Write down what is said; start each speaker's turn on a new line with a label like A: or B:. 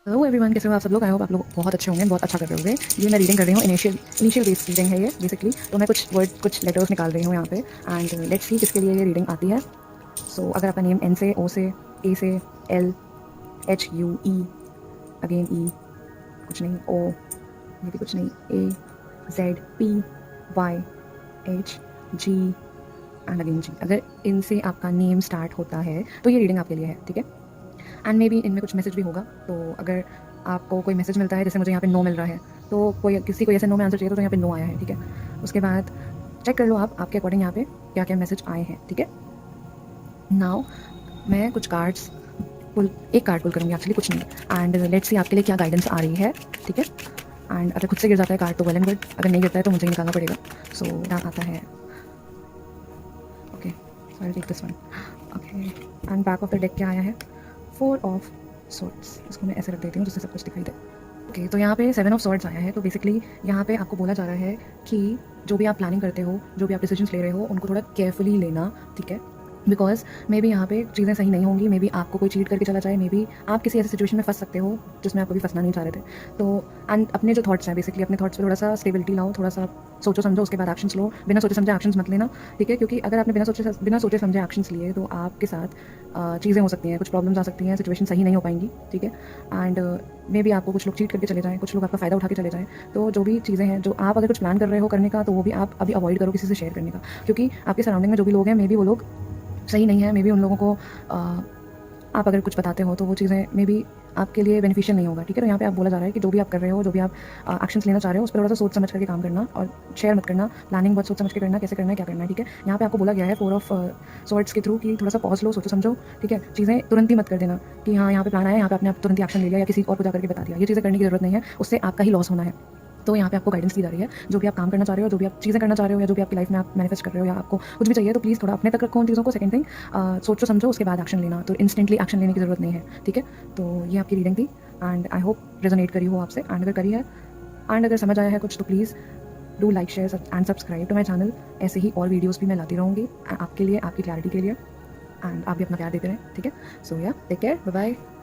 A: Hello everyone, कैसे हो आप सब लोग? आई होप आप लोग बहुत अच्छे होंगे, बहुत अच्छा कर रहे होंगे। ये मैं रीडिंग कर रही हूँ, इनिशियल बेस्ड रीडिंग है ये बेसिकली। तो मैं कुछ वर्ड कुछ लेटर्स निकाल रही हूँ यहाँ पे एंड लेट्स सी किसके लिए ये रीडिंग आती है। सो अगर आपका नेम एन से, ओ से, ए से, L, H, U, E, again E, कुछ नहीं, ओ, ये भी कुछ नहीं, A, Z, P, Y, H, G and again G, अगर इनसे आपका नेम स्टार्ट होता है तो ये रीडिंग आपके लिए है, ठीक है। एंड मे बी इनमें कुछ मैसेज भी होगा। तो अगर आपको कोई मैसेज मिलता है, जैसे मुझे यहाँ पे नो मिल रहा है, तो कोई किसी को ऐसे नो में आंसर चाहिए तो यहाँ पे नो आया है, ठीक है। उसके बाद चेक कर लो आप आपके अकॉर्डिंग यहाँ पे क्या क्या मैसेज आए हैं, ठीक है। नाउ मैं कुछ कार्ड्स पुल एक कार्ड पुल करूँगी, एक्चुअली कुछ नहीं। एंड लेट्स सी आपके लिए क्या गाइडेंस आ रही है, ठीक है। एंड अगर खुद से गिर जाता है कार्ड तो वेल एंड गुड, अगर नहीं गिरता है तो मुझे ही निकालना पड़ेगा। सो क्या आता है, okay, so I take this one, okay. And back of the deck क्या आया है, 4 ऑफ सॉर्ड्स। इसको मैं ऐसे रख देती हूँ जिससे सब कुछ दिखाई दे। ओके, तो यहाँ पे 7 ऑफ सॉर्ड्स आया है। तो बेसिकली यहाँ पे आपको बोला जा रहा है कि जो भी आप प्लानिंग करते हो, जो भी आप डिसीजंस ले रहे हो, उनको थोड़ा केयरफुली लेना, ठीक है। बिकॉज मे बी यहाँ पे चीज़ें सही नहीं होंगी, मे बी आपको कोई चीट करके चला जाए, मे बी आप किसी ऐसी सिचुएशन में फंस सकते हो जिसमें आप कभी फंसना नहीं चाह रहे थे। तो एंड अपने जो थॉट्स हैं, बेसिकली अपने थॉट्स पे थोड़ा सा स्टेबिलिटी लाओ, थोड़ा सा सोचो समझो, उसके बाद एक्शंस लो। बिना सोचे समझे एक्शंस मत लेना, ठीक है। क्योंकि अगर आपने बिना सोचे समझे एक्शंस लिए तो आपके साथ चीज़ें हो सकती हैं, कुछ प्रॉब्लम्स आ सकती हैं, सिचुएशन सही नहीं हो पाएंगी, ठीक है। एंड मे बी आपको कुछ लोग चीट करके चले जाएँ, कुछ लोग आपका फ़ायदा उठा के चले जाएँ। तो जो भी चीज़ें हैं, जो आप अगर कुछ प्लान कर रहे हो करने का, तो वो भी आप अभी अवॉइड करो किसी से शेयर करने का। क्योंकि आपके सराउंडिंग में जो भी लोग हैं, मे बी वो लोग सही नहीं है, मे बी उन लोगों को आप अगर कुछ बताते हो तो वो चीज़ें मे बी आपके लिए बेनिफिशियल नहीं होगा, ठीक है। तो यहाँ पे आप बोला जा रहा है कि जो भी आप कर रहे हो, जो भी आप एक्शंस लेना चाह रहे हो, उस पर थोड़ा सा सोच समझ करके काम करना और शेयर मत करना। प्लानिंग बहुत सोच समझ के करना, कैसे करना है, क्या करना है, ठीक है। यहाँ पे आपको बोला गया है 4 ऑफ सॉर्ड्स के थ्रू कि थोड़ा सा पॉज लो, सोचो समझो, ठीक है। चीज़ें तुरंत ही मत कर देना कि हाँ यहाँ पे प्लान आया, यहाँ पे आपने तुरंत ही एक्शन ले लिया या किसी और को जाकर के बता दिया। ये चीज़ें करने की जरूरत नहीं है, उससे आपका ही लॉस होना है। तो यहाँ पे आपको गाइडेंस दी जा रही है, जो भी आप काम करना चाह रहे हो, जो भी आप चीज़ें करना चाह रहे हो, या जो भी आपकी लाइफ में आप मैनिफेस्ट कर रहे हो, या आपको कुछ भी चाहिए, तो प्लीज़ थोड़ा अपने तक रखो उन चीज़ों को। सेकंड थिंग, सोचो समझो, उसके बाद एक्शन लेना। तो इंस्टेंटली एक्शन लेने की ज़रूरत नहीं है, ठीक है। तो ये आपकी रीडिंग थी एंड आई होप रेजोनेट करी हो आपसे। एंड अगर करी है एंड अगर समझ आया है कुछ, तो please do like, share and subscribe to my channel. ऐसे ही और वीडियोज़ भी मैं लाती रहूँगी आपके लिए, आपकी क्लैरिटी के लिए। एंड आप भी अपना प्यार देते रहें, ठीक है। सो या टेक केयर, बाय बाय।